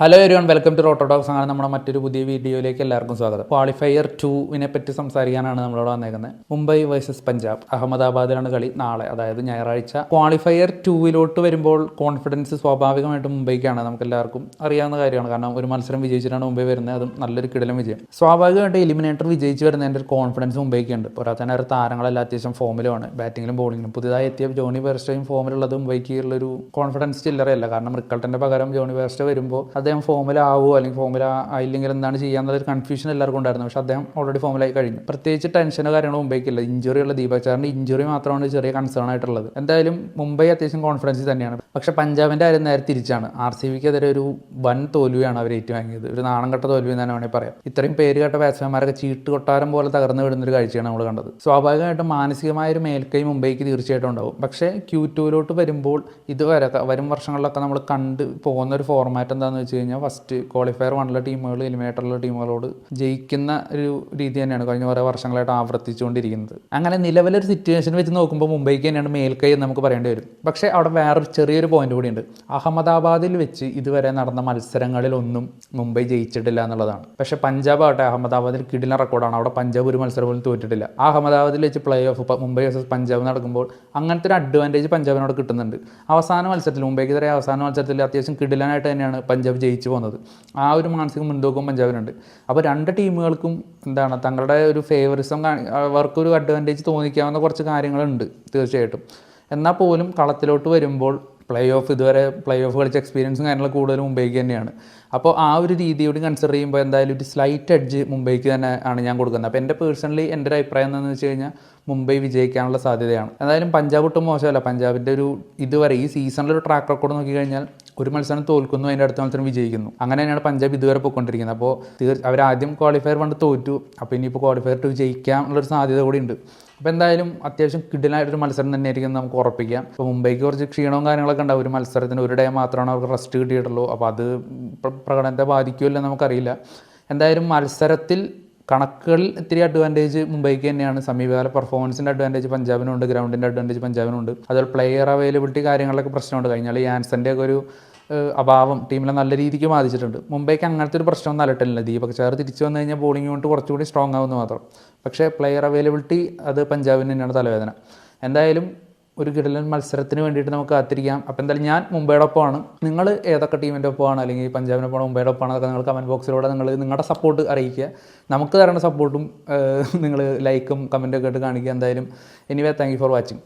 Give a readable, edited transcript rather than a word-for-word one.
Hello everyone, welcome to Rotodox. അങ്ങനെ നമ്മുടെ മറ്റൊരു പുതിയ വീഡിയോയിലേക്ക് എല്ലാവർക്കും സ്വാഗതം. ക്വാളിഫയർ 2 പറ്റി സംസാരിക്കാനാണ് നമ്മളോട് വന്നേക്കുന്നത്. മുംബൈ വേഴ്സസ് പഞ്ചാബ്, അഹമ്മദാബാദിലാണ് കളി നാളെ, അതായത് ഞായറാഴ്ച. ക്വാളിഫയർ 2 വരുമ്പോൾ കോൺഫിഡൻസ് സ്വാഭാവികമായിട്ടും മുംബൈക്കാണ്. നമുക്ക് എല്ലാവർക്കും അറിയാവുന്ന കാര്യമാണ്. കാരണം ഒരു മത്സരം വിജയിച്ചിട്ടാണ് മുംബൈ വരുന്നത്, അതും നല്ലൊരു കിടിലം വിജയം. സ്വാഭാവികമായിട്ട് എലിമിനേറ്റർ വിജയിച്ച് വരുന്നതിൻ്റെ ഒരു കോൺഫിഡൻസ് മുംബൈക്കുണ്ട്. പോരാത്തന്നെ ഒരു താരങ്ങളെല്ലാം അത്യാവശ്യം ഫോമിലുമാണ്, ബാറ്റിങ്ങിലും ബോളിങ്ങിലും. പുതിയതായി എത്തിയ ജോണി ബെയർസ്റ്റോയും ഫോമിലുള്ളത് മുംബൈക്ക് ഉള്ളൊരു കോൺഫിഡൻസ് ചില്ലറയല്ല. കാരണം റിക്കൾട്ടൻ്റെ പകരം ജോണി ബെയർസ്റ്റോ വരുമ്പോൾ അദ്ദേഹം ഫോമിലാവോ അല്ലെങ്കിൽ ഫോമിലായില്ലെങ്കിൽ എന്താണ് ചെയ്യാന്നുള്ളൊരു കൺഫ്യൂഷൻ എല്ലാവർക്കും ഉണ്ടായിരുന്നു. പക്ഷേ അദ്ദേഹം ഓൾറെഡി ഫോമിലായി കഴിഞ്ഞു. പ്രത്യേകിച്ച് ടെൻഷനോ കാര്യങ്ങളോ മുംബൈക്കില്ല. ഇഞ്ചുറി ഉള്ള ദീപക് ചാറിൻ്റെ ഇഞ്ചുറി മാത്രമാണ് ചെറിയ കൺസേൺ ആയിട്ടുള്ളത്. എന്തായാലും മുംബൈ അത്യാവശ്യം കോൺഫിഡൻസ് തന്നെയാണ്. പക്ഷേ പഞ്ചാബിൻ്റെ കാര്യം നേരെ തിരിച്ചാണ്. RCBക്കെതിരെ ഒരു വൻ തോൽവിയാണ് അവർ ഏറ്റുവാങ്ങിയത്. ഒരു നാണം കെട്ട തോൽവി എന്ന് തന്നെ വേണമെങ്കിൽ പറയാം. ഇത്രയും പേര് കേട്ട ബാറ്റ്സ്മാൻമാരൊക്കെ ചീട്ട് കൊട്ടാരം പോലെ തകർന്നു വിടുന്നൊരു കാഴ്ചയാണ് നമ്മൾ കണ്ടത്. സ്വാഭാവികമായിട്ടും മാനസികമായൊരു മേൽക്കൈ മുംബൈക്ക് തീർച്ചയായിട്ടും ഉണ്ടാവും. പക്ഷേ Q2 വരുമ്പോൾ ഇതുവരെ വരും വർഷങ്ങളിലൊക്കെ നമ്മൾ കണ്ട് പോകുന്ന ഒരു ഫോർമാറ്റ് എന്താണെന്ന് വെച്ച് കഴിഞ്ഞാൽ, ഫസ്റ്റ് ക്വാളിഫയർ 1 ടീമുകൾ എലിമിനേറ്ററിലെ ടീമുകളോട് ജയിക്കുന്ന ഒരു രീതി തന്നെയാണ് കഴിഞ്ഞ കുറേ വർഷങ്ങളായിട്ട് ആവർത്തിച്ചുകൊണ്ടിരിക്കുന്നത്. അങ്ങനെ നിലവിലൊരു സിറ്റുവേഷൻ വെച്ച് നോക്കുമ്പോൾ മുംബൈക്ക് തന്നെയാണ് മേൽക്കൈ എന്ന് നമുക്ക് പറയേണ്ടി വരും. പക്ഷേ അവിടെ വേറൊരു ചെറിയൊരു പോയിന്റ് കൂടിയുണ്ട്. അഹമ്മദാബാദിൽ വെച്ച് ഇതുവരെ നടന്ന മത്സരങ്ങളിലൊന്നും മുംബൈ ജയിച്ചിട്ടില്ല എന്നുള്ളതാണ്. പക്ഷേ പഞ്ചാബ് ആവട്ടെ, അഹമ്മദാബാദിൽ കിടിലൻ റെക്കോർഡാണ്. അവിടെ പഞ്ചാബ് ഒരു മത്സരം പോലും തോറ്റിട്ടില്ല. ആ അഹമ്മദാബാദിൽ വെച്ച് play off Mumbai versus Punjab നടക്കുമ്പോൾ അങ്ങനത്തെ ഒരു അഡ്വാൻറ്റേജ് പഞ്ചാബിനോട് കിട്ടുന്നുണ്ട്. അവസാന മത്സരത്തിൽ മുംബൈക്കെതിരെ അവസാന മത്സരത്തിൽ അത്യാവശ്യം കിടിലനായിട്ട് തന്നെയാണ് പഞ്ചാബ് ജയിച്ചു പോകുന്നത്. ആ ഒരു മാനസിക മുൻതൂക്കം പഞ്ചാബിനുണ്ട്. അപ്പോൾ രണ്ട് ടീമുകൾക്കും എന്താണ് തങ്ങളുടെ ഒരു ഫേവറിസം, അവർക്കൊരു അഡ്വാൻറ്റേജ് തോന്നിക്കാവുന്ന കുറച്ച് കാര്യങ്ങളുണ്ട് തീർച്ചയായിട്ടും. എന്നാൽ പോലും കളത്തിലോട്ട് വരുമ്പോൾ ഇതുവരെ പ്ലേ ഓഫ് കളിച്ച എക്സ്പീരിയൻസും കാര്യങ്ങളും കൂടുതലും മുംബൈക്ക് തന്നെയാണ്. അപ്പോൾ ആ ഒരു രീതിയോട് കൺസിഡർ ചെയ്യുമ്പോൾ എന്തായാലും ഒരു സ്ലൈറ്റ് എഡ്ജ് മുംബൈക്ക് തന്നെ ആണ് ഞാൻ കൊടുക്കുന്നത്. അപ്പോൾ എൻ്റെ പേഴ്സണലി എൻ്റെ ഒരു അഭിപ്രായം എന്താണെന്ന് വെച്ച് കഴിഞ്ഞാൽ മുംബൈ വിജയിക്കാനുള്ള സാധ്യതയാണ്. എന്തായാലും പഞ്ചാബ് ഒട്ടും മോശമല്ല. പഞ്ചാബിൻ്റെ ഒരു ഇതുവരെ ഈ സീസണിലൊരു ട്രാക്ക് റെക്കോർഡ് നോക്കിക്കഴിഞ്ഞാൽ ഒരു മത്സരം തോൽക്കുന്നു, അതിൻ്റെ അടുത്ത മത്സരം വിജയിക്കുന്നു. അങ്ങനെ തന്നെയാണ് പഞ്ചാബ് ഇതുവരെ പോയിക്കൊണ്ടിരിക്കുന്നത്. അപ്പോൾ അവരാദ്യം ക്വാളിഫയർ 1 തോറ്റു. അപ്പോൾ ഇനിയിപ്പോൾ ക്വാളിഫയർ 2 ജയിക്കാം എന്നുള്ളൊരു സാധ്യത കൂടി ഉണ്ട്. അപ്പോൾ എന്തായാലും അത്യാവശ്യം കിടിലായിട്ടൊരു മത്സരം തന്നെയായിരിക്കും നമുക്ക് ഉറപ്പിക്കാം. ഇപ്പോൾ മുംബൈക്ക് കുറച്ച് ക്ഷീണവും കാര്യങ്ങളൊക്കെ ഉണ്ടാവും. ഒരു മത്സരത്തിന് ഒരു ഡേ മാത്രമാണ് അവർക്ക് റെസ്റ്റ് കിട്ടിയിട്ടുള്ളൂ. അപ്പോൾ അത് പ്രകടനത്തെ ബാധിക്കുമല്ലോ നമുക്കറിയില്ല. എന്തായാലും മത്സരത്തിൽ കണക്കുകളിൽ ഇത്തിരി അഡ്വാൻറ്റേജ് മുംബൈക്ക് തന്നെയാണ്. സമീപകാല പെർഫോമൻസിൻ്റെ അഡ്വാൻറ്റേജ് പഞ്ചാബിനുണ്ട്, ഗ്രൗണ്ടിൻ്റെ അഡ്വാൻറ്റേജ് പഞ്ചാബിനുണ്ട്. അതുപോലെ പ്ലെയർ അവൈലബിലിറ്റി കാര്യങ്ങളിലൊക്കെ പ്രശ്നമുണ്ട്. കഴിഞ്ഞാൽ യാൻസൻ്റെ ഒക്കെ ഒരു അഭാവം ടീമിനെ നല്ല രീതിക്ക് ബാധിച്ചിട്ടുണ്ട്. മുംബൈക്ക് അങ്ങനത്തെ ഒരു പ്രശ്നമൊന്നും അലട്ടില്ല. ദീപക് ചാർ തിരിച്ചു വന്നു കഴിഞ്ഞാൽ ബോളിംഗ് കൊണ്ട് കുറച്ചുകൂടി സ്ട്രോങ് ആവുമെന്ന് മാത്രം. പക്ഷേ പ്ലെയർ അവൈലബിലിറ്റി അത് പഞ്ചാബിന് തന്നെയാണ് തലവേദന. എന്തായാലും ഒരു കിടിലൻ മത്സരത്തിന് വേണ്ടിയിട്ട് നമുക്ക് കാത്തിരിക്കാം. അപ്പോൾ എന്തായാലും ഞാൻ മുംബൈയുടെ ഒപ്പമാണ്. നിങ്ങൾ ഏതൊക്കെ ടീമിൻ്റെ ഒപ്പമാണ്, അല്ലെങ്കിൽ പഞ്ചാബിൻ്റെ ഒപ്പമാണ്, മുംബൈയുടെ ഒപ്പമാണ്, അതൊക്കെ നിങ്ങൾ കമൻറ്റ് ബോക്സിലൂടെ നിങ്ങളുടെ സപ്പോർട്ട് അറിയിക്കുക. നമുക്ക് തരേണ്ട സപ്പോർട്ടും നിങ്ങൾ ലൈക്കും കമൻറ്റൊക്കെ ആയിട്ട് കാണിക്കുക. എന്തായാലും anyway, thank you for watching.